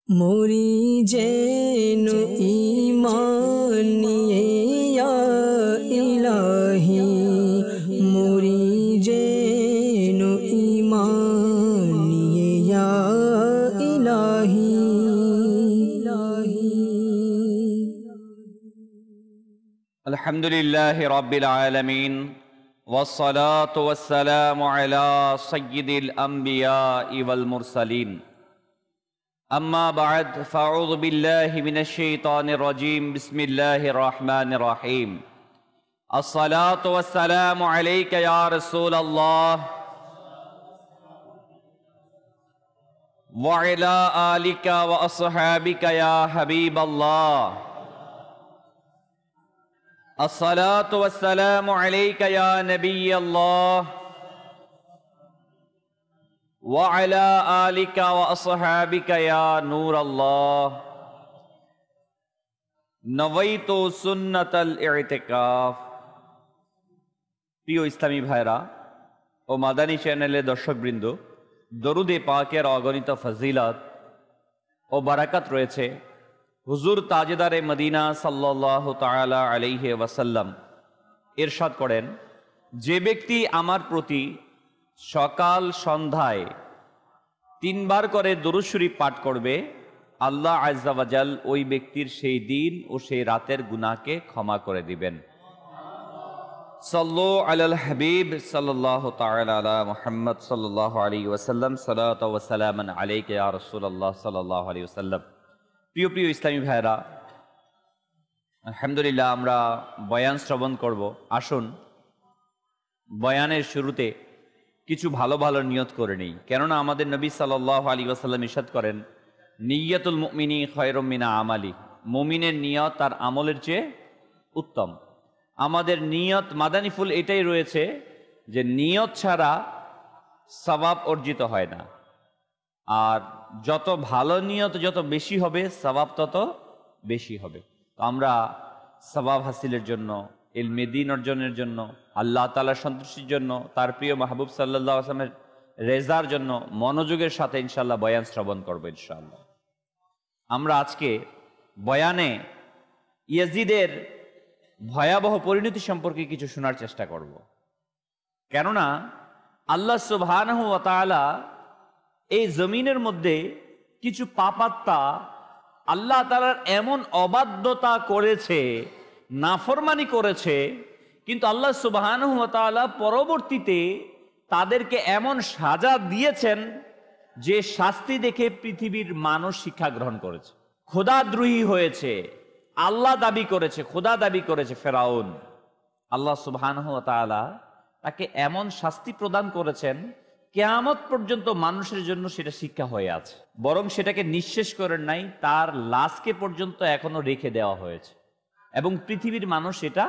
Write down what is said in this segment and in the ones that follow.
মোরি যেন ঈমান নিয়ে ইয়া ইলাহি, মোরি যেন ঈমান নিয়ে ইয়া ইলাহি। আলহামদুলিল্লাহি রাব্বিল আলামিন ওয়াসসালাতু ওয়াসসালামু আলা সাইয়্যিদিল আমবিয়াই ওয়াল মুরসালিন। আম্মা বা'দ, ফাআউযু বিল্লাহি মিনাশ শাইতানির রাজীম। বিসমিল্লাহির রাহমানির রাহিম। আসসালাতু ওয়াসসালামু আলাইকা ইয়া রাসূলাল্লাহ ওয়া আলা আলিকা ওয়া আসহাবিকা ইয়া হাবিবাল্লাহ। আসসালাতু ওয়াসসালামু আলাইকা ইয়া নবিয়াল্লাহ ওয়া আলা আলিকা ওয়া আসহাবিকা ইয়া নূরাল্লাহ। নওয়াইতু সুন্নাতাল ইতিকাফ। প্রিয় ইসলামী ভাইরা ও মাদানী চ্যানেলের দর্শকবৃন্দ, দরুদে পাকের অগণিত ফজিলত ও বারাকাত রয়েছে। হুজুর তাজেদারে মদিনা সাল্লাল্লাহু তাআলা আলাইহি ওয়াসাল্লাম ইরশাদ করেন, যে ব্যক্তি আমার প্রতি সকাল সন্ধ্যায় 3 বার করে দুরূদ শরীফ পাঠ করবে, আল্লাহ আযজা ওয়া জাল ওই ব্যক্তির সেই দিন ও সেই রাতের গুনাহকে ক্ষমা করে দিবেন। সাল্লু আলাল হাবিব সাল্লাল্লাহু তাআলা আলা মুহাম্মদ সাল্লাল্লাহু আলাইহি ওয়াসাল্লাম। সালাতু ওয়া সালামান আলাইকা ইয়া রাসূলুল্লাহ সাল্লাল্লাহু আলাইহি ওয়াসাল্লাম। প্রিয় প্রিয় ইসলামী ভাইরা, আলহামদুলিল্লাহ আমরা বয়ান শ্রবণ করব। আসুন বয়ানের শুরুতে কিছু ভালো ভালো নিয়ত করে নেই, কেননা আমাদের নবী সাল্লাল্লাহু আলাইহি ওয়াসাল্লাম ইরশাদ করেন, নিয়্যাতুল মুমিনি খায়রুম মিন আমালি। মুমিনের নিয়ত তার আমলের চেয়ে উত্তম। আমাদের নিয়ত মাদানী ফুল এটাই রয়েছে যে নিয়ত ছাড়া সওয়াব অর্জিত হয় না, আর যত ভালো নিয়ত যত বেশি হবে সওয়াব তত বেশি হবে। তো আমরা সওয়াব হাসিলের জন্য, ইলমে দ্বীন অর্জনের জন্য, আল্লাহ তাআলার সন্তুষ্টির জন্য, তার প্রিয় মাহবুব সাল্লাল্লাহু আলাইহি ওয়াসাল্লামের রেজার জন্য মনোযোগের সাথে ইনশাআল্লাহ বয়ান শ্রবণ করব ইনশাআল্লাহ। আমরা আজকে বয়ানে ইয়াজিদের ভয়াবহ পরিণতি সম্পর্কে কিছু শোনার চেষ্টা করব, কেননা আল্লাহ সুবহানাহু ওয়া তাআলা এই জমিনের মধ্যে কিছু পাপাত্মা আল্লাহ তাআলার এমন অবাধ্যতা করেছে, নাফরমানি করেছে, কিন্তু আল্লাহ সুবহানাহু ওয়া তাআলা পরবর্তীতে তাদেরকে এমন সাজা দিয়েছেন যে শাস্তি দেখে পৃথিবীর মানুষ শিক্ষা গ্রহণ করেছে। খোদাদ্রোহী হয়েছে, আল্লাহ দাবি করেছে, খোদা দাবি করেছে ফেরাউন। আল্লাহ সুবহানাহু ওয়া তাআলা তাকে এমন শাস্তি প্রদান করেছেন, কিয়ামত পর্যন্ত মানুষের জন্য সেটা শিক্ষা হয়ে আছে। বরং সেটাকে নিঃশেষ করেন নাই, তার লাশকে পর্যন্ত এখনো রেখে দেওয়া হয়েছে এবং পৃথিবীর মানুষ এটা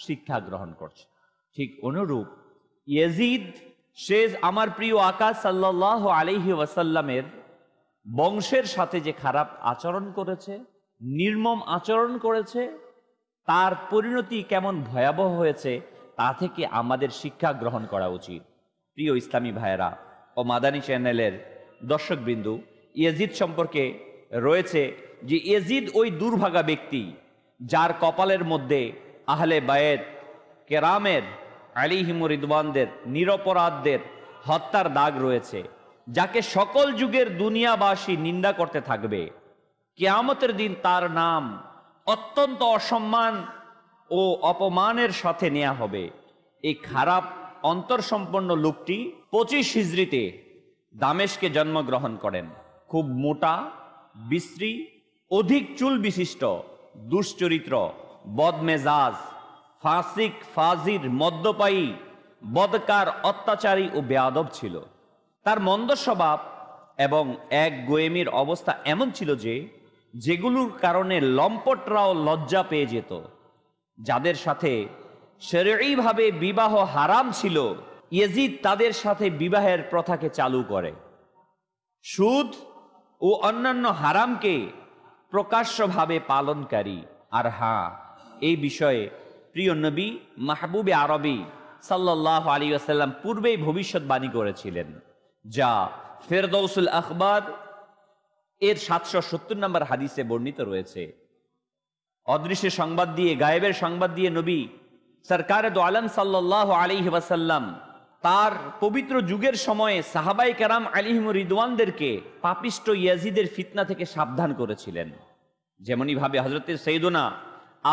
শিক্ষা গ্রহণ করছে। ঠিক অনুরূপ ইয়াজিদ, সে আমার প্রিয় আকা সাল্লাল্লাহু আলাইহি ওয়াসাল্লামের বংশের সাথে যে খারাপ আচরণ করেছে, নির্মম আচরণ করেছে, তার পরিণতি কেমন ভয়াবহ হয়েছে তা থেকে আমাদের শিক্ষা গ্রহণ করা উচিত। প্রিয় ইসলামী ভাইয়েরা ও মাদানী চ্যানেলের দর্শকবৃন্দু, ইয়াজিদ সম্পর্কে রয়েছে যে ইয়াজিদ ওই দুর্ভাগা ব্যক্তি যার কপালের মধ্যে আহলে বায়েত কেরামের আলাইহিমুর রিদওয়ানদের, নিরপরাধদের হত্যার দাগ রয়েছে, যাকে সকল যুগের দুনিয়াবাসী নিন্দা করতে থাকবে। কিয়ামতের দিন তার নাম অত্যন্ত অসম্মান ও অপমানের সাথে নেওয়া হবে। এই খারাপ অন্তরসম্পন্ন লোকটি 25 হিজরিতে দামেস্কে জন্মগ্রহণ করেন। খুব মোটা, বিশ্রী, অধিক চুল বিশিষ্ট, দুশ্চরিত্র, বদমেজাজ, ফাসিক, ফাজির, মদ্যপায়ী, বদকার, অত্যাচারী ও বেয়াদব ছিল। তার মন্দ স্বভাব এবং এক গোয়েমির অবস্থা এমন ছিল যে যেগুলোর কারণে লম্পটরাও লজ্জা পেয়ে যেত। যাদের সাথে শরঈভাবে বিবাহ হারাম ছিল, ইয়াজিদ তাদের সাথে বিবাহের প্রথাকে চালু করে। সুদ ও অন্যান্য হারামকে প্রকাশ্যভাবে পালনকারী। আর হ্যাঁ, এই বিষয়ে প্রিয় নবী মাহবুবে আরবি সাল্লাল্লাহু আলাইহি ওয়াসাল্লাম পূর্বেই ভবিষ্যৎবাণী করেছিলেন, যা ফেরদৌসুল আখবার এর 770 নম্বর হাদিসে বর্ণিত রয়েছে। অদৃশ্যের সংবাদ দিয়ে, গায়েবের সংবাদ দিয়ে নবী সরকারে দো আলম সাল্লাল্লাহু আলাইহি ওয়াসাল্লাম তার পবিত্র যুগের সময়ে সাহাবায়ে কেরাম আলাইহিম রিদওয়ানদেরকে পাপিষ্ট ইয়াজিদের ফিতনা থেকে সাবধান করেছিলেন। যেমনি ভাবে হযরতে সাইয়্যিদুনা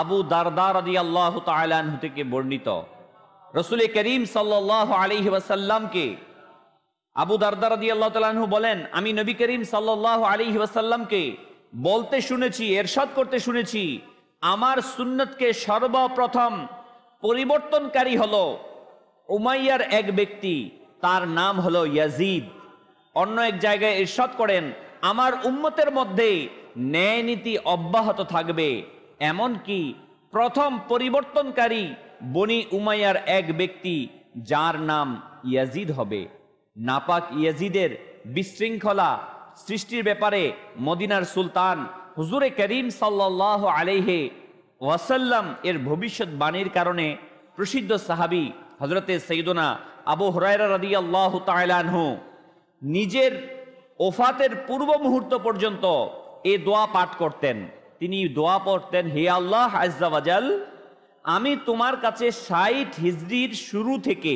আবু দারদা রাদিয়াল্লাহু তাআলা আনহু থেকে বর্ণিত, রাসূল করিম সাল্লাল্লাহু আলাইহি ওয়াসাল্লামকে আবু দারদা রাদিয়াল্লাহু তাআলা আনহু বলেন, আমি নবী করিম সাল্লাল্লাহু আলাইহি ওয়াসাল্লামকে বলতে শুনেছি, ইরশাদ করতে শুনেছি, আমার সুন্নতকে সর্বপ্রথম পরিবর্তনকারী হলো উমাইয়ার এক ব্যক্তি, তার নাম হলো ইয়াজিদ। অন্য এক জায়গায় ইরশাদ করেন, আমার উম্মতের মধ্যে ন্যায় নীতি অব্যাহত থাকবে, এমনকি প্রথম পরিবর্তনকারী বনি উমাইয়ার এক ব্যক্তি যার নাম ইয়াজিদ হবে। নাপাক ইয়াজিদের বিশৃঙ্খলা সৃষ্টির ব্যাপারে মদিনার সুলতান হুজুরে করিম সাল্লাল্লাহু আলাইহি ওয়াসাল্লাম এর ভবিষ্যৎবাণীর কারণে প্রসিদ্ধ সাহাবী হযরতে সাইয়্যিদুনা আবু হুরায়রা রাদিয়াল্লাহু তাআলা আনহু নিজের ওফাতের পূর্ব মুহূর্ত পর্যন্ত এই দোয়া পাঠ করতেন। তিনি দোয়া পড়তেন, হে আল্লাহ আজ্জা ওয়াজাল, আমি তোমার কাছে 60 হিজরির শুরু থেকে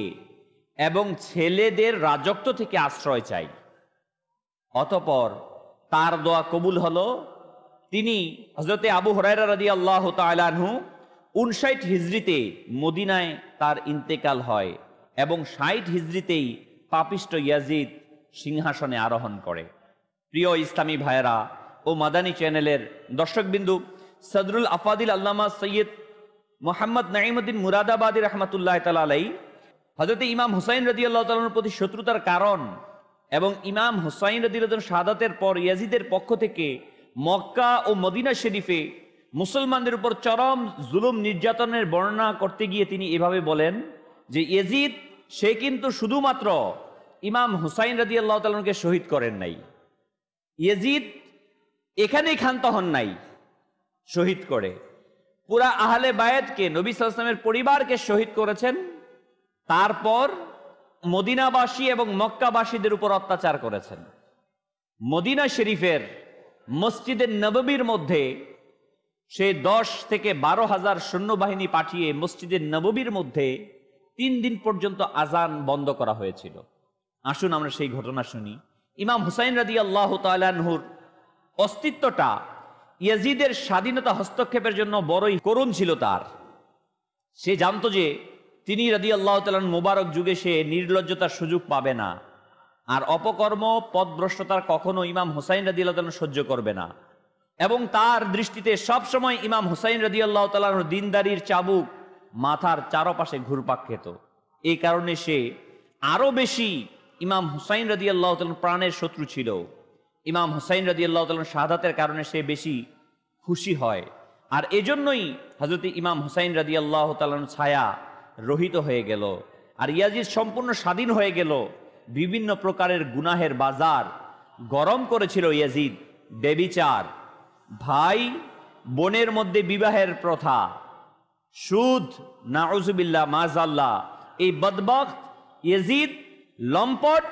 এবং ছেলেদের রাজত্ব থেকে আশ্রয় চাই। অতঃপর তার দোয়া কবুল হলো। তিনি হযরতে আবু হুরায়রা রাদিয়াল্লাহু তাআলা আনহু 59 হিজরিতে মদিনায় তার ইন্তেকাল হয় এবং 60 হিজরিতেই পাপিষ্ট ইয়াজিদ সিংহাসনে আরোহণ করে। প্রিয় ইসলামী ভাইয়েরা ও মাদানী চ্যানেলের দর্শকবিন্দু, সদরুল আফাদিল আল্লামা সৈয়দ মোহাম্মদ নাঈমউদ্দিন মুরাদাবাদী রাহমাতুল্লাহি তাআলা আলাইহি হযরত ইমাম হুসাইন রাদিয়াল্লাহু তাআলার প্রতি শত্রুতার কারণ এবং ইমাম হুসাইন রাদিয়াল্লাহু তাআলার শাহাদাতের পর ইয়াজিদের পক্ষ থেকে মক্কা ও মদিনা শরীফে মুসলমানদের উপর চরম জুলুম নির্যাতনের বর্ণনা করতে গিয়ে তিনি এভাবে বলেন যে ইয়াজিদ সে কিন্তু শুধুমাত্র ইমাম হুসাইন রাদিয়াল্লাহু তাআলাকে শহীদ করেন নাই, ইয়াজিদ এখানেই ক্ষান্ত হন নাই, শহীদ করে পুরা আহলে বায়াতকে, নবী সাল্লাল্লাহু আলাইহি ওয়াসাল্লামের পরিবারকে শহীদ করেছেন। তারপর মদিনাবাসী এবং মক্কাবাসীদের উপর অত্যাচার করেছেন। মদিনা শরীফের মসজিদে নববীর মধ্যে সে 10 থেকে 12,000 সৈন্যবাহিনী পাঠিয়ে মসজিদে নববীর মধ্যে 3 দিন পর্যন্ত আজান বন্ধ করা হয়েছিল। আসুন আমরা সেই ঘটনা শুনি। ইমাম হুসাইন রাদিয়াল্লাহু তাআলা আনহুর অস্তিত্বটা ইয়াজিদের স্বাধীনতা হস্তক্ষেপের জন্য বড়ই করুণ ছিল তার। সে জানতো যে তিনি রাদিয়াল্লাহু তাআলা মুবারক যুগে সে নির্লজ্জতার সুযোগ পাবে না, আর অপকর্ম পথভ্রষ্টতার কখনো ইমাম হুসাইন রাদিয়াল্লাহু তাআলা সহ্য করবে না, এবং তার দৃষ্টিতে সবসময় ইমাম হুসাইন রাদিয়াল্লাহু তাআলার দিনদারির চাবুক মাথার চারপাশে ঘুরপাক খেত। এই কারণে সে আরো বেশি ইমাম হুসাইন রাদিয়াল্লাহু তাআলার প্রাণের শত্রু ছিল। ইমাম হুসাইন রাদিয়াল্লাহু তাআলার শাহাদাতের কারণে সে বেশি খুশি হয়, আর এজন্যই হযরত ইমাম হুসাইন রাদিয়াল্লাহু তাআলার ছায়া রহিত হয়ে গেল, আর ইয়াজিদ সম্পূর্ণ স্বাধীন হয়ে গেল। বিভিন্ন প্রকারের গুনাহের বাজার গরম করেছিল ইয়াজিদ। ব্যভিচার, ভাই বোনের মধ্যে বিবাহের প্রথা, সুদ, নাউজুবিল্লাহ মাযাল্লাহ, এই বদবখত ইয়াজিদ লম্পট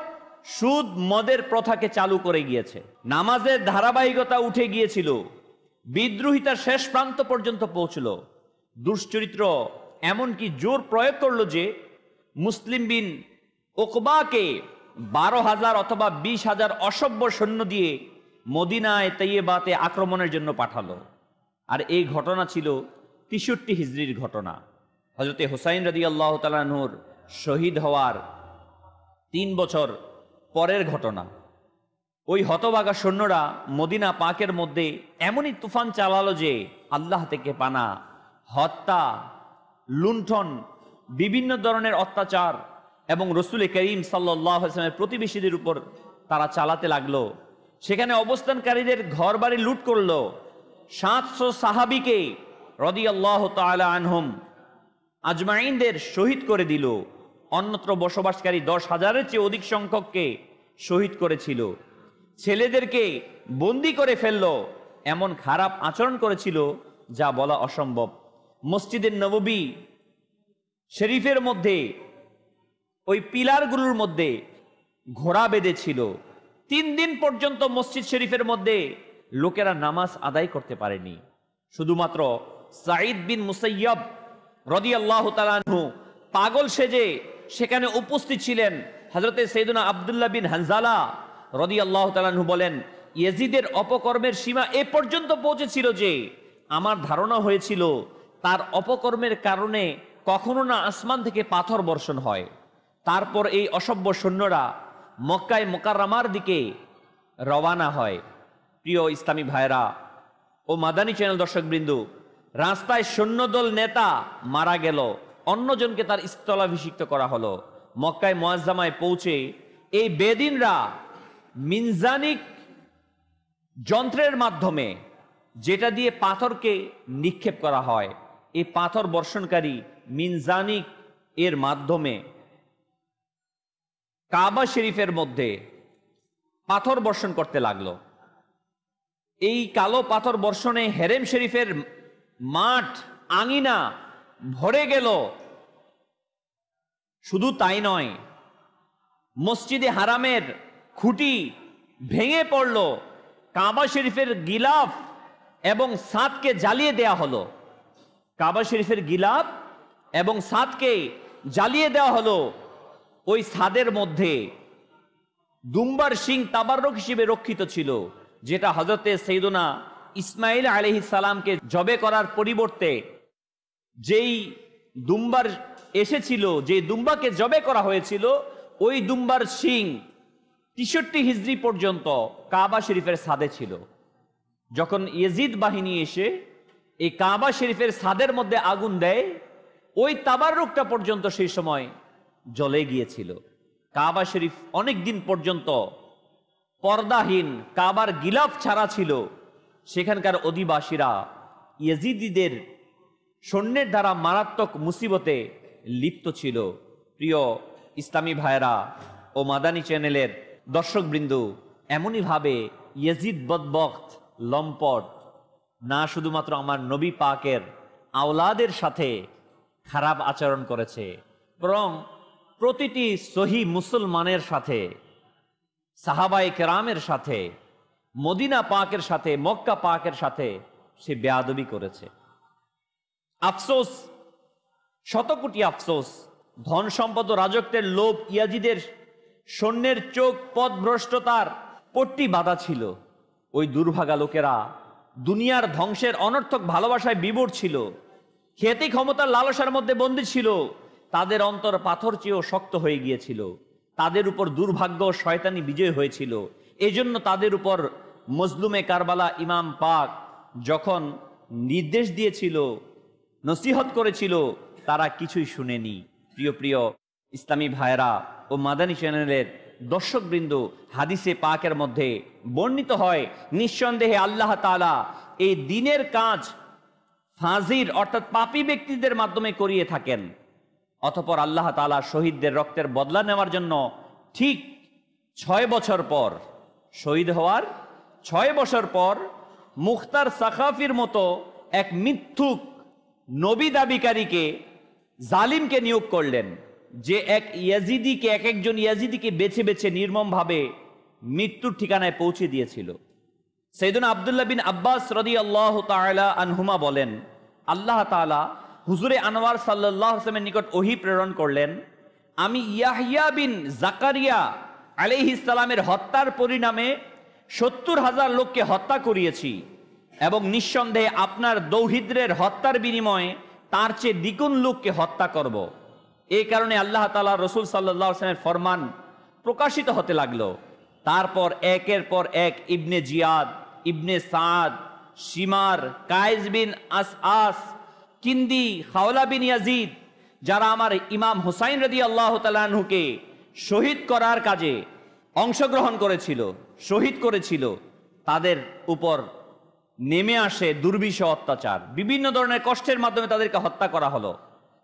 সুদ মদের প্রথাকে চালু করে গিয়েছে। নামাজের ধারাবাহিকতা উঠে গিয়েছিল, বিদ্রোহিতার শেষ প্রান্ত পর্যন্ত পৌঁছল। দুশ্চরিত্র এমনকি জোর প্রয়োগ করলো যে মুসলিম বিন উকবাকে 12,000 অথবা 20,000 অসভ্য সৈন্য দিয়ে মদিনায় তাইয়্যিবাতে আক্রমণের জন্য পাঠালো। আর এই ঘটনা ছিল 63 হিজরির ঘটনা, হযরতে হুসাইন রাদিয়াল্লাহু তাআলা আনহুর শহীদ হওয়ার 3 বছর পরের ঘটনা। ওই হতভাগা সৈন্যরা মদিনা পাকের মধ্যে এমনই তুফান চালালো যে আল্লাহ থেকে পানা, হত্যা, লুণ্ঠন, বিভিন্ন ধরনের অত্যাচার এবং রাসূল করিম সাল্লাল্লাহু আলাইহি ওয়াসাল্লামের প্রতিবেশীদের উপর তারা চালাতে লাগলো। সেখানে অবস্থানকারীদের ঘরবাড়ি লুট করলো। 700 সাহাবীকে রাদিয়াল্লাহু তাআলা আনহুম আজমাইনদের শহীদ করে দিল। অন্যত্র বসবাসকারী 10,000-এর চেয়ে অধিক সংখ্যককে শহীদ করেছিল। ছেলেদেরকে বন্দী করে ফেললো। এমন খারাপ আচরণ করেছিল যা বলা অসম্ভব। মসজিদের নববী শরীফের মধ্যে ওই পিলারগুলোর মধ্যে ঘোড়া বেঁধেছিল, 3 দিন পর্যন্ত মসজিদ শরীফের মধ্যে লোকেরা নামাজ আদায় করতে পারেনি। শুধুমাত্র সাঈদ বিন মুসাইয়াব রাদিয়াল্লাহু তাআলা আনহু পাগল সেজে সেখানে উপস্থিত ছিলেন। হযরতে সাইয়েদনা আব্দুল্লাহ বিন হানজালা রাদিয়াল্লাহু তাআলা আনহু বলেন, ইয়াজিদের অপকর্মের সীমা এ পর্যন্ত পৌঁছেছিল যে আমার ধারণা হয়েছিল তার অপকর্মের কারণে কখনো না আসমান থেকে পাথর বর্ষণ হয়। তারপর এই অসভ্য সৈন্যরা মক্কায় মুকাররমার দিকে রওনা হয়। প্রিয় ইসলামী ভাইরা ও মাদানী চ্যানেল দর্শকবৃন্দ, রাস্তায় সৈন্যদল নেতা মারা গেল, অন্যজনকে তার স্থলাভিষিক্ত করা হলো। মক্কায় মুআজ্জামায় পৌঁছে এই বেদিনরা মিনজানিক যন্ত্রের মাধ্যমে, যেটা দিয়ে পাথরকে নিক্ষেপ করা হয়, এই পাথর বর্ষণকারী মিনজানিক এর মাধ্যমে কাবা শরীফের মধ্যে পাথর বর্ষণ করতে লাগলো। এই কালো পাথর বর্ষণে হেরেম শরীফের মাঠ আঙিনা ভরে গেল। শুধু তাই নয়, মসজিদে হারামের খুঁটি ভেঙে পড়ল, কাবা শরীফের গিলাফ এবং ছাদকে জ্বালিয়ে দেয়া হলো। কাবা শরীফের গিলাফ এবং ছাদকে জ্বালিয়ে দেওয়া হলো। ওই ছাদের মধ্যে দুম্বার শিং তাবাররুক হিসেবে রক্ষিত ছিল, যেটা হযরতে সাইয়েদনা ইসমাঈল আলাইহিস সালামকে জবে করার পরিবর্তে যেই দুম্বার এসেছিল, যে দুম্বাকে জবে করা হয়েছিল, ওই দুম্বার শিং 63 হিজরি পর্যন্ত কাবা শরীফের ছাদে ছিল। যখন ইয়াজিদ বাহিনী এসে এই কাবা শরীফের ছাদের মধ্যে আগুন দেয়, ওই তাবাররুকটা পর্যন্ত সেই সময় জ্বলে গিয়েছিল। কাবা শরীফ অনেক দিন পর্যন্ত পর্দাহীন, কাবার গিলাফ ছাড়া ছিল। সেখানকার অধিবাসীরা ইয়াজিদিদের সৈন্যের দ্বারা মারাত্মক মুসিবতে লিপ্ত ছিল। প্রিয় ইসলামী ভাইরা ও মাদানী চ্যানেলের দর্শকবৃন্দ, এমনইভাবে ইয়াজিদ বদবখত, লম্পট, না শুধুমাত্র আমার নবী পাকের আওলাদের সাথে খারাপ আচরণ করেছে, বরং প্রতিটি সহি মুসলমানের সাথে, সাহাবায়ে কেরামের সাথে, মদিনা পাকের সাথে, মক্কা পাকের সাথে সে বেয়াদবি করেছে। আফসোস, শতকোটি আফসোস, ধন সম্পদ ও রাজত্বের লোভ ইয়াজিদের সৈন্যের চোখ পথভ্রষ্টতার পট্টি বাঁধা ছিল। ওই দুর্ভাগা লোকেরা দুনিয়ার ধ্বংসের অনর্থক ভালোবাসায় বিভোর ছিল, খ্যাতি ক্ষমতার লালসার মধ্যে বন্দী ছিল। তাদের অন্তর পাথর চেয়েও শক্ত হয়ে গিয়েছিল। তাদের উপর দুর্ভাগ্য শয়তানি বিজয় হয়েছিল। এজন্য তাদের উপর মজলুমে কারবালা ইমাম পাক যখন নির্দেশ দিয়েছিল, নসিহত করেছিল, তারা কিছুই শুনেনি। প্রিয় প্রিয় ইসলামী ভাইরা ও মাদানী চ্যানেলের দর্শকবৃন্দ, হাদিসে পাকের মধ্যে বর্ণিত হয়, নিঃসন্দেহে আল্লাহ তাআলা এই দিনের কাজ ফাজির অর্থাৎ পাপী ব্যক্তিদের মাধ্যমে করিয়ে থাকেন। অতঃপর আল্লাহ তাআলা শহীদদের রক্তের বদলা নেওয়ার জন্য ঠিক 6 বছর পর, শহীদ হওয়ার 6 বছর পর মুখতার সাখাফির মতো এক মিথ্যুক নবী দাবিকারীকে, জালিমকে নিয়োগ করলেন, যে এক একজন ইয়াজিদিকে বেছে বেছে নির্মমভাবে মৃত্যুর ঠিকানায় পৌঁছে দিয়েছিল। সাইয়েদনা আব্দুল্লাহ বিন আব্বাস রাদিয়াল্লাহু তাআলা আনহুমা বলেন, আল্লাহ তাআলা হুজুরে আনোয়ার সাল্লাল্লাহু আলাইহি ওয়াসাল্লামের নিকট ওহী প্রেরণ করলেন, আমি ইয়াহইয়া বিন জাকারিয়া আলাইহিস সালামের হত্যার পরিণামে 70,000 লোককে হত্যা করিয়েছি এবং নিঃসন্দেহে আপনার দৌহিদ্রের হত্যার বিনিময়ে তার চেয়ে দ্বিগুণ লোককে হত্যা করব। এই কারণে আল্লাহ তাআলা রাসূল সাল্লাল্লাহু আলাইহি ওয়াসাল্লামের ফরমান প্রকাশিত হতে লাগলো। তারপর একের পর এক ইবনে জিয়াদ, ইবনে সাদ, শিমার, কায়েস বিন আসআস, কিন্দি, খাওলা বিন ইয়াজিদ, যারা আমার ইমাম হুসাইন রাদিয়াল্লাহু তাআলা আনহুকে শহীদ করার কাজে অংশগ্রহণ করেছিল, শহীদ করেছিল, তাদের উপর নেমে আসে দুর্বিষহ অত্যাচার। বিভিন্ন ধরনের কষ্টের মাধ্যমে তাদেরকে হত্যা করা হলো।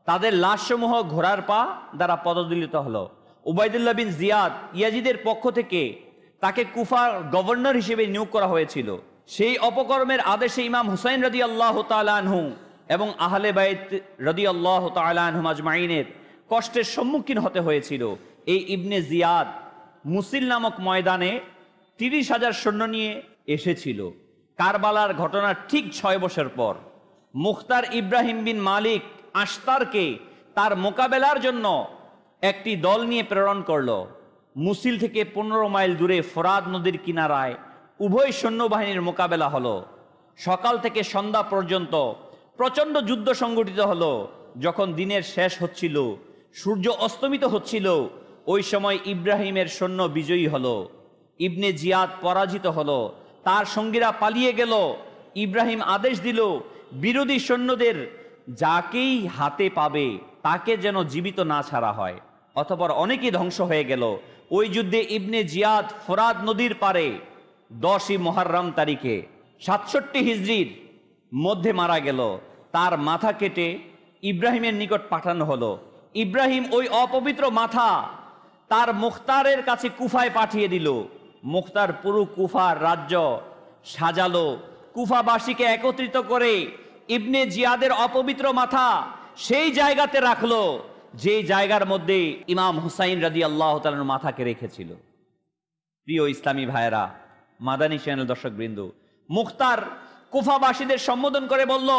তাদের লাশসমূহ ঘোড়ার পা দ্বারা পদদলিত হলো। উবাইদুল্লাহ বিন জিয়াদ ইয়াজিদের পক্ষ থেকে তাকে কুফার গভর্নর হিসেবে নিয়োগ করা হয়েছিল। সেই অপকর্মের আদেশে ইমাম হুসাইন রাদিয়াল্লাহু তাআলা আনহু এবং আহলে বাইত রাদিয়াল্লাহু তাআলা আনহুম আজমাইনের কষ্টের সম্মুখীন হতে হয়েছিল। এই ইবনে জিয়াদ মুসিল নামক ময়দানে 30,000 সৈন্য নিয়ে এসেছিল। কারবালার ঘটনার ঠিক 6 বছর পর মুখতার ইব্রাহিম বিন মালিক আশতারকে তার মোকাবেলার জন্য একটি দল নিয়ে প্রেরণ করলো। মুসিল থেকে 15 মাইল দূরে ফোরাত নদীর কিনারায় উভয় সৈন্যবাহিনীর মোকাবেলা হলো। সকাল থেকে সন্ধ্যা পর্যন্ত প্রচণ্ড যুদ্ধ সংগঠিত হলো। যখন দিনের শেষ হচ্ছিল, সূর্য অস্তমিত হচ্ছিল, ওই সময় ইব্রাহিমের সৈন্য বিজয়ী হলো। ইবনে জিয়াদ পরাজিত হলো, তার সঙ্গীরা পালিয়ে গেল। ইব্রাহিম আদেশ দিল, বিরোধী সৈন্যদের যাকেই হাতে পাবে তাকে যেন জীবিত না ছাড়া হয়। অতঃপর অনেকেই ধ্বংস হয়ে গেল। ওই যুদ্ধে ইবনে জিয়াদ ফোরাত নদীর পারে 10ই মুহররম তারিখে 67 হিজরির মধ্যে মারা গেল। তার মাথা কেটে ইব্রাহিমের নিকট পাঠানো হলো। ইব্রাহিম ওই অপবিত্র মাথা তার মুখতারের কাছে কুফায় পাঠিয়ে দিল। মুখতার পুরো কুফার রাজ্য সাজালো, কুফাবাসীকে একত্রিত করে ইবনে জিয়াদের অপবিত্র মাথা সেই জায়গাতে রাখলো যে জায়গার মধ্যে ইমাম হুসাইন রাদিয়াল্লাহু তাআলার মাথাকে রেখেছিল। প্রিয় ইসলামী ভাইয়েরা, মাদানী চ্যানেল দর্শকবৃন্দ, মুখতার কুফাবাসীদের সম্বোধন করে বলল,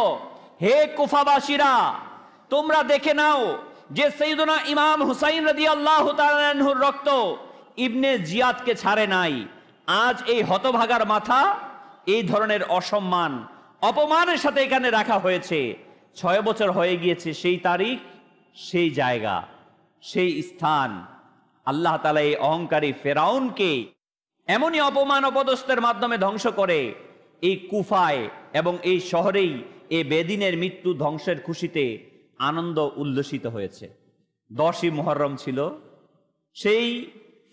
হে কুফাবাসীরা, তোমরা দেখে নাও যে সাইয়্যিদুনা ইমাম হুসাইন রাদিয়াল্লাহু তাআলা আনহুর রক্ত ইবনে জিয়াদকে ছাড়ে নাই। আজ এই হতভাগার মাথা এই ধরনের অসম্মান অপমানের সাথে এখানে রাখা হয়েছে। 6 বছর হয়ে গিয়েছে সেই তারিখ, সেই জায়গা, সেই স্থান। আল্লাহ তাআলা এই অহংকারী ফেরাউনকে এমনই অপমান অপদস্থের মাধ্যমে ধ্বংস করে এই কুফায় এবং এই শহরেই এই বেদিনের মৃত্যু ধ্বংসের খুশিতে আনন্দ উল্লসিত হয়েছে। 10ই মুহররম ছিল, সেই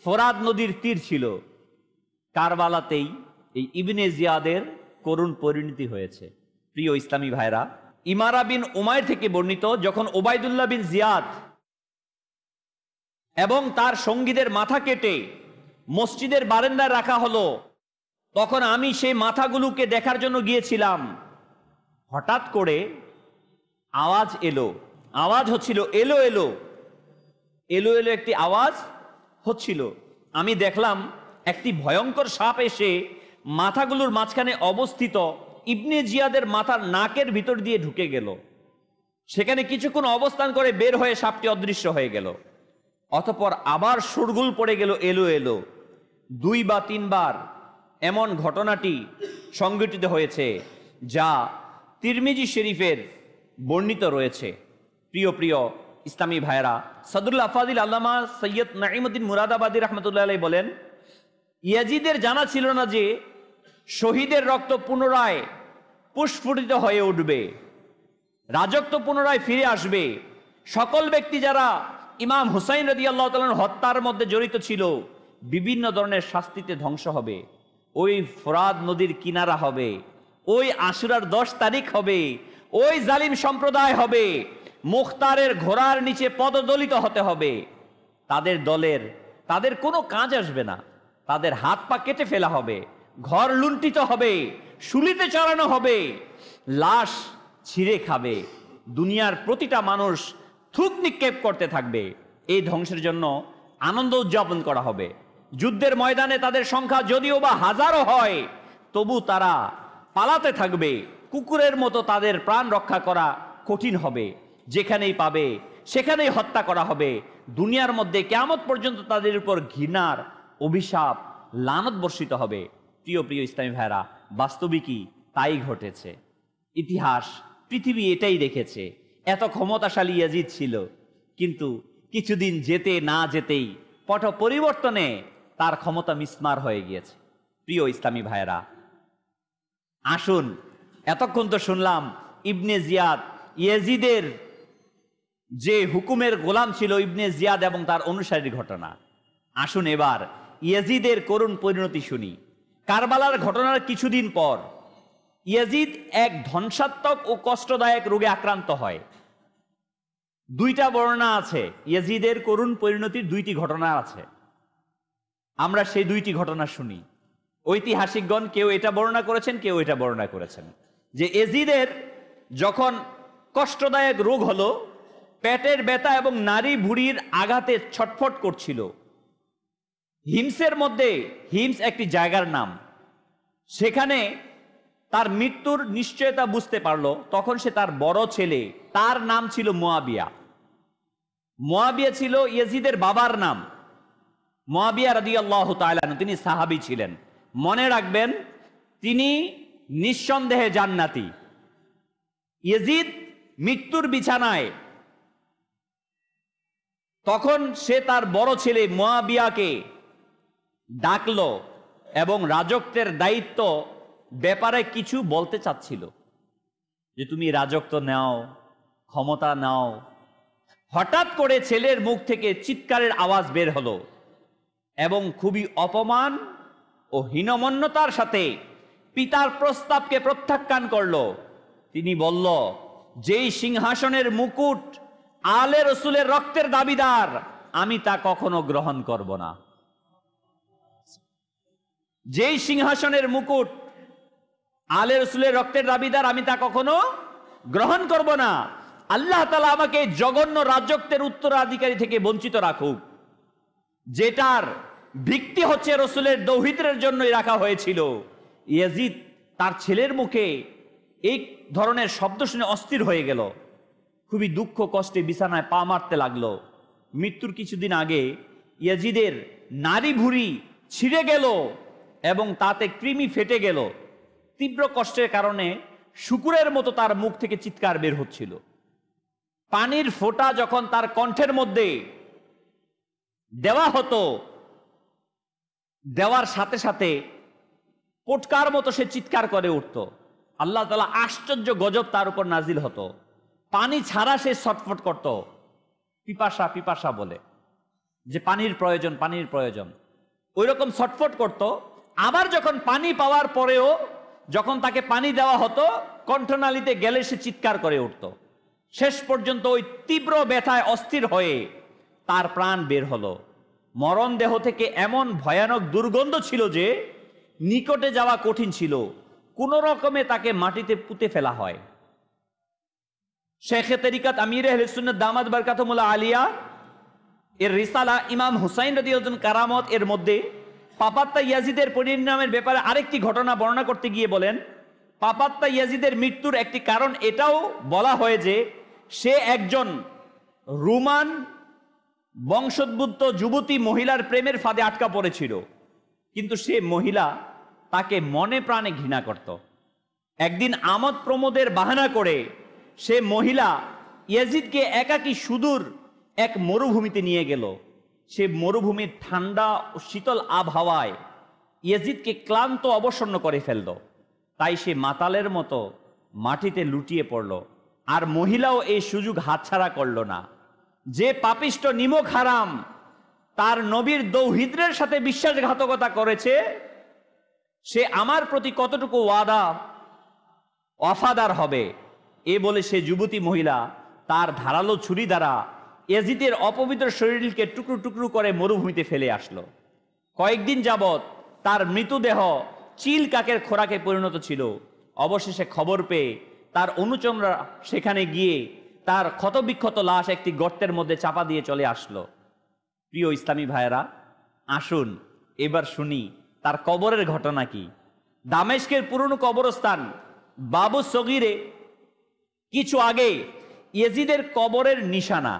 ফোরাত নদীর তীর ছিল। কারবালাতেই এই ইবনে জিয়াদের করুণ পরিণতি হয়েছে। প্রিয় ইসলামী ভাইরা, ইমারা বিন উমাইর থেকে বর্ণিত, যখন ওবায়দুল্লাহ বিন জিয়াদ এবং তার সঙ্গীদের মাথা কেটে মসজিদের বারান্দায় রাখা হলো, তখন আমি সেই মাথাগুলোকে দেখার জন্য গিয়েছিলাম। হঠাৎ করে আওয়াজ এলো, আওয়াজ হচ্ছিল এলো এলো এলো এলো, একটি আওয়াজ হচ্ছিল। আমি দেখলাম একটি ভয়ঙ্কর সাপ এসে মাথাগুলোর মাঝখানে অবস্থিত ইবনে জিয়াদের মাথার নাকের ভিতর দিয়ে ঢুকে গেল। সেখানে কিছুক্ষণ অবস্থান করে বের হয়ে সাপটি অদৃশ্য হয়ে গেল। অতঃপর আবার শোরগোল পড়ে গেল এলো এলো। 2 বা 3 বার এমন ঘটনাটি সংঘটিত হয়েছে যা তিরমিজি শরীফের বর্ণিত রয়েছে। প্রিয় প্রিয় ইসলামী ভাইরা, সদরুল আফাদিল আল্লামা সৈয়দ নাঈমুদ্দিন মুরাদাবাদী রাহমাতুল্লাহ আলাইহি বলেন, ইয়াজিদের জানা ছিল না যে শহীদের রক্ত পুনরায় পুষ্পটিত হয়ে উঠবে, রাজত্ব পুনরায় ফিরে আসবে। সকল ব্যক্তি যারা ইমাম হুসাইন রাদিয়াল্লাহু তাআলার হত্যার মধ্যে জড়িত ছিল বিভিন্ন ধরনের শাস্তিতে ধ্বংস হবে। ওই ফোরাত নদীর কিনারা হবে, ওই আশুরার 10 তারিখ হবে, ওই জালিম সম্প্রদায় হবে, মুখতারের ঘোড়ার নিচে পদদলিত হতে হবে। তাদের দলের তাদের কোনো কাজ আসবে না, তাদের হাত পা কেটে ফেলা হবে, ঘর লুণ্ঠিত হবে, শুলিতে চড়ানো হবে, লাশ ছিঁড়ে খাবে, দুনিয়ার প্রতিটা মানুষ থুক নিক্ষেপ করতে থাকবে। এই ধ্বংসের জন্য আনন্দ উদযাপন করা হবে। যুদ্ধের ময়দানে তাদের সংখ্যা যদিও বা হাজারো হয়, তবু তারা পালাতে থাকবে। কুকুরের মতো তাদের প্রাণ রক্ষা করা কঠিন হবে। যেখানেই পাবে সেখানেই হত্যা করা হবে। দুনিয়ার মধ্যে কিয়ামত পর্যন্ত তাদের উপর ঘৃণার অভিশাপ লানত বর্ষিত হবে। প্রিয় প্রিয় ইসলামী ভাইরা, বাস্তবিকই তাই ঘটেছে। ইতিহাস, পৃথিবী এটাই দেখেছে। এত ক্ষমতাশালী ইয়াজিদ ছিল, কিন্তু কিছুদিন যেতে না যেতেই পট পরিবর্তনে তার ক্ষমতা মিসমার হয়ে গিয়েছে। প্রিয় ইসলামী ভাইরা, আসুন, এতক্ষণ তো শুনলাম ইবনে জিয়াদ, ইয়াজিদের যে হুকুমের গোলাম ছিল ইবনে জিয়াদ এবং তার অনুসারীর ঘটনা। আসুন এবার ইয়াজিদের করুণ পরিণতি শুনি। কারবালার ঘটনার কিছুদিন পর ইয়াজিদ এক ধ্বংসাত্মক ও কষ্টদায়ক রোগে আক্রান্ত হয়। 2টা বর্ণনা আছে, ইয়াজিদের করুণ পরিণতির 2টি ঘটনা আছে। আমরা সেই 2টি ঘটনা শুনি। ঐতিহাসিকগণ কেউ এটা বর্ণনা করেছেন, কেউ এটা বর্ণনা করেছেন যে ইয়াজিদের যখন কষ্টদায়ক রোগ হলো, পেটের ব্যথা এবং নারী ভুঁড়ির আঘাতে ছটফট করছিল, হিমসের মধ্যে, হিমস একটি জায়গার নাম, সেখানে তার মৃত্যুর নিশ্চয়তা বুঝতে পারলো। তখন সে তার বড় ছেলে, তার নাম ছিল মুয়াবিয়া। মুয়াবিয়া ছিল ইয়াজিদের বাবার নাম। মুয়াবিয়া রাদিয়াল্লাহু তাআলা আনহু, তিনি সাহাবী ছিলেন। মনে রাখবেন, তিনি নিঃসন্দেহে জান্নাতি। ইয়াজিদ মৃত্যুর বিছানায়, তখন সে তার বড় ছেলে মুয়াবিয়াকে ডাকলো এবং রাজত্বের দায়িত্ব ব্যাপারে কিছু বলতে চাচ্ছিল, যে তুমি রাজত্ব নাও, ক্ষমতা নাও। হঠাৎ করে ছেলের মুখ থেকে চিৎকারের আওয়াজ বের হলো এবং খুবই অপমান ও হীনমন্যতার সাথে পিতার প্রস্তাবকে প্রত্যাখ্যান করলো। তিনি বলল, যেই সিংহাসনের মুকুট আলে রসুলের রক্তের দাবিদার, আমি তা কখনো গ্রহণ করব না। যেই সিংহাসনের মুকুট আলে রসুলের রক্তের দাবিদার, আমি তা কখনো গ্রহণ করব না। আল্লাহ তাআলা আমাকে জঘন্য রাজত্বের উত্তরাধিকারী থেকে বঞ্চিত রাখুক, যেটার ভিত্তি হচ্ছে রসুলের দৌহিত্রের জন্যই রাখা হয়েছিল। ইয়াজিদ তার ছেলের মুখে এই ধরনের শব্দ শুনে অস্থির হয়ে গেল, খুবই দুঃখ কষ্টে বিছানায় পা মারতে লাগলো। মৃত্যুর কিছুদিন আগে ইয়াজিদের নাড়ি ভুঁড়ি ছিঁড়ে গেল এবং তাতে কৃমি ফেটে গেল। তীব্র কষ্টের কারণে শুকুরের মতো তার মুখ থেকে চিৎকার বের হচ্ছিল। পানির ফোঁটা যখন তার কণ্ঠের মধ্যে দেওয়া হতো, দেওয়ার সাথে সাথে পটকার মতো সে চিৎকার করে উঠত। আল্লাহ তাআলা আশ্চর্য গজব তার উপর নাজিল হতো। পানি ছাড়া সে ছটফট করত, পিপাসা পিপাসা বলে, যে পানির প্রয়োজন, পানির প্রয়োজন, ওই রকম ছটফট করত। আবার যখন পানি পাওয়ার পরেও যখন তাকে পানি দেওয়া হতো, কণ্ঠনালীতে গেলে সে চিৎকার করে উঠত। শেষ পর্যন্ত ওই তীব্র ব্যথায় অস্থির হয়ে তার প্রাণ বের হলো। মরণ দেহ থেকে এমন ভয়ানক দুর্গন্ধ ছিল যে নিকটে যাওয়া কঠিন ছিল। কোন রকমে তাকে মাটিতে পুঁতে ফেলা হয়। শেখে তরিকাত আমির আহলে সুন্নাত দামাত বারকাতুহুল্লাহ আলিয়া এর রিসালা ইমাম হুসাইন রাদিয়াল্লাহু আনহু কারামত এর মধ্যে পাপাত্তা ইয়াজিদের পরিণামের ব্যাপারে আরেকটি ঘটনা বর্ণনা করতে গিয়ে বলেন, পাপাত্তা ইয়াজিদের মৃত্যুর একটি কারণ এটাও বলা হয় যে সে একজন রোমান বংশোদ্ভূত যুবতী মহিলার প্রেমের ফাঁদে আটকা পড়েছিল, কিন্তু সে মহিলা তাকে মনে প্রাণে ঘৃণা করত। একদিন আমোদ প্রমোদের বাহানা করে সে মহিলা ইয়াজিদকে একাকী সুদূর এক মরুভূমিতে নিয়ে গেল। সে মরুভূমির ঠান্ডা ও শীতল আবহাওয়ায় ইয়াজিদকে ক্লান্ত অবসন্ন করে ফেলল। তাই সে মাতালের মতো মাটিতে লুটিয়ে পড়ল। আর মহিলাও এই সুযোগ হাতছাড়া করল না। যে পাপিষ্ট নিমক হারাম তার নবীর দৌহিত্রের সাথে বিশ্বাসঘাতকতা করেছে, সে আমার প্রতি কতটুকু ওয়াফাদার হবে, এ বলে সে যুবতী মহিলা তার ধারালো ছুরি দ্বারা ইয়াজিদের অপবিত্র শরীরকে টুকরো টুকরো করে মরুভূমিতে ফেলে আসলো। কয়েকদিন যাবৎ তার মৃতদেহ চিল কাকের খোরাকে পরিণত ছিল। অবশেষে খবর পেয়ে তার অনুচররা সেখানে গিয়ে তার ক্ষতবিক্ষত লাশ একটি গর্তের মধ্যে চাপা দিয়ে চলে আসলো। প্রিয় ইসলামী ভাইয়েরা, আসুন এবার শুনি তার কবরের ঘটনা কি। দামেস্কের পুরনো কবরস্থান বাবু সগীরে কিছু আগে ইয়াজিদের কবরের নিশানা,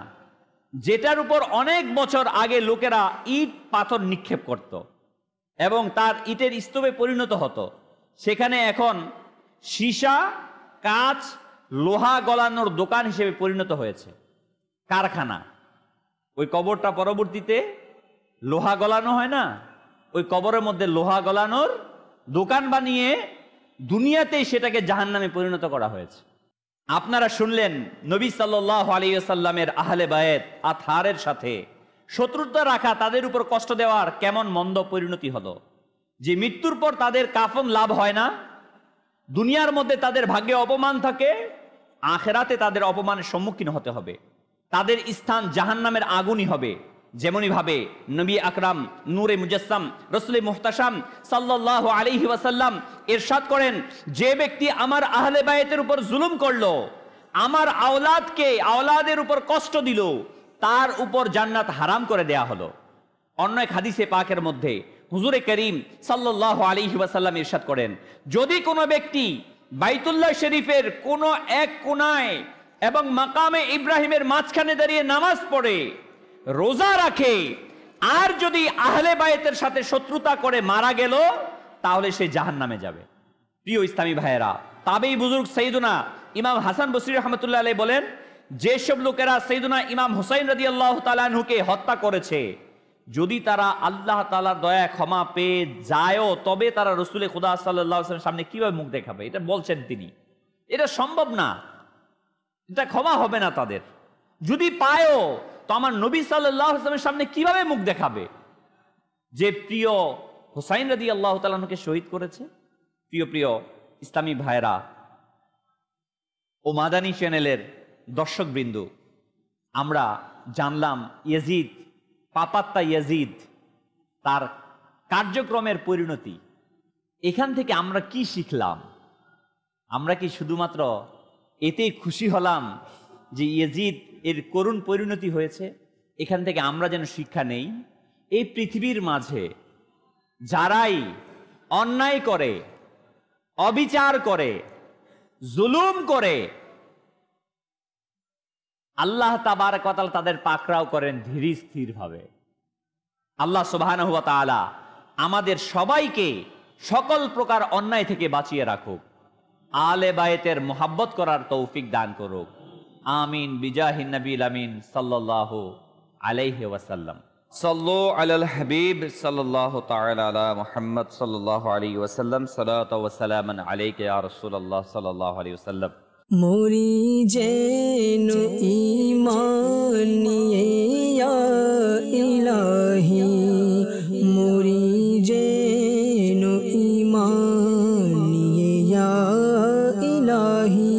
যেটার উপর অনেক বছর আগে লোকেরা ইট পাথর নিক্ষেপ করত এবং তার ইটের স্তূপে পরিণত হতো, সেখানে এখন সীসা, কাঁচ, লোহা গলানোর দোকান হিসেবে পরিণত হয়েছে, কারখানা। ওই কবরটা পরবর্তীতে লোহা গলানো হয় না, ওই কবরের মধ্যে লোহা গলানোর দোকান বানিয়ে দুনিয়াতেই সেটাকে জাহান্নামে পরিণত করা হয়েছে। আপনারা শুনলেন নবী সাল্লাল্লাহু আলাইহি ওয়াসাল্লামের আহলে বায়েত আতহারের সাথে শত্রুতা রাখা, তাদের উপর কষ্ট দেওয়ার কেমন মন্দ পরিণতি হলো। যে মৃত্যুর পর তাদের কাফন লাভ হয় না, দুনিয়ার মধ্যে তাদের ভাগ্যে অপমান থাকে, আখেরাতে তাদের অপমানের সম্মুখীন হতে হবে। তাদের স্থান জাহান্নামের আগুনই হবে। যেমনি ভাবে নবী আকরাম নূরে মুজাসসাম রাসূলে মুহতাশাম সাল্লাল্লাহু আলাইহি ওয়াসাল্লাম ইরশাদ করেন, যে ব্যক্তি আমার আহলে বায়েতের উপর জুলুম করলো, আমার আওলাদের উপর কষ্ট দিল, তার উপর জান্নাত হারাম করে দেয়া হলো। অন্য এক হাদিসে পাকের মধ্যে হুজুরে করিম সাল্লাল্লাহু আলাইহি ওয়াসাল্লাম ইরশাদ করেন, যদি কোনো ব্যক্তি বাইতুল্লাহ শরীফের কোনো এক কোণায় এবং মাকামে ইব্রাহিমের মাঝখানে দাঁড়িয়ে নামাজ পড়ে, রোজা রাখে, আর যদি আহলে বায়েতের সাথে শত্রুতা করে মারা গেল, তাহলে সে জাহান্নামে যাবে। প্রিয় ইসলামী ভাইয়েরা, তাবেঈ বুজুর্গ সাইয়্যিদুনা ইমাম হাসান বসরি রাহমাতুল্লাহ আলাইহি বলেন, যেসব লোকেরা সাইয়্যিদুনা ইমাম হুসাইন রাদিয়াল্লাহু তাআলা আনহুকে হত্যা করেছে, যদি তারা আল্লাহ তাআলার দয়া ক্ষমা পেয়ে যায়ও, তবে তারা রাসূল খুদা সাল্লাল্লাহু আলাইহি ওয়াসাল্লামের সামনে কিভাবে মুখ দেখাবে? এটা বলছেন তিনি, এটা সম্ভব না, এটা ক্ষমা হবে না তাদের। যদি পায়ও, তো আমার নবী সাল্লাল্লাহু আলাইহি ওয়াসাল্লামের সামনে কিভাবে মুখ দেখাবে যে প্রিয় হুসাইন রাদিয়াল্লাহু তাআলা আনহুকে শহীদ করেছে? প্রিয় প্রিয় ইসলামী ভাইরা ও মাদানী চ্যানেলের দর্শকবৃন্দ, আমরা জানলাম ইয়াজিদ, পাপাত্তা ইয়াজিদ, তার কার্যক্রমের পরিণতি। এখান থেকে আমরা কি শিখলাম? আমরা কি শুধুমাত্র এতেই খুশি হলাম যে ইয়াজিদ এর করুণ পরিণতি হয়েছে? এখান থেকে আমরা যেন শিক্ষা নেই, এই পৃথিবীর মাঝে যারাই অন্যায় করে, অবিচার করে, জুলুম করে, আল্লাহ তাবারক ওয়া তাআলা তাদের পাকড়াও করেন ধীর স্থির ভাবে। আল্লাহ সুবহানাহু ওয়া তাআলা আমাদের সবাইকে সকল প্রকার অন্যায় থেকে বাঁচিয়ে রাখুক, আলে বায়েতের মোহাব্বত করার তৌফিক দান করুক। আমিন বিজাহিন নবীল আমিন সাল্লাল্লাহু আলাইহি ওয়াসাল্লাম। সাল্লু আলাল হাবিব সাল্লাল্লাহু তাআলা আলা মুহাম্মদ সাল্লাল্লাহু আলাইহি ওয়াসাল্লাম। সালাতু ওয়া সালামান আলাইকা ইয়া রাসূলুল্লাহ সাল্লাল্লাহু আলাইহি ওয়াসাল্লাম। মোরি যেন ঈমান নিয়ে ইয়া ইলাহি, মোরি যেন ঈমান নিয়ে ইয়া ইলাহি।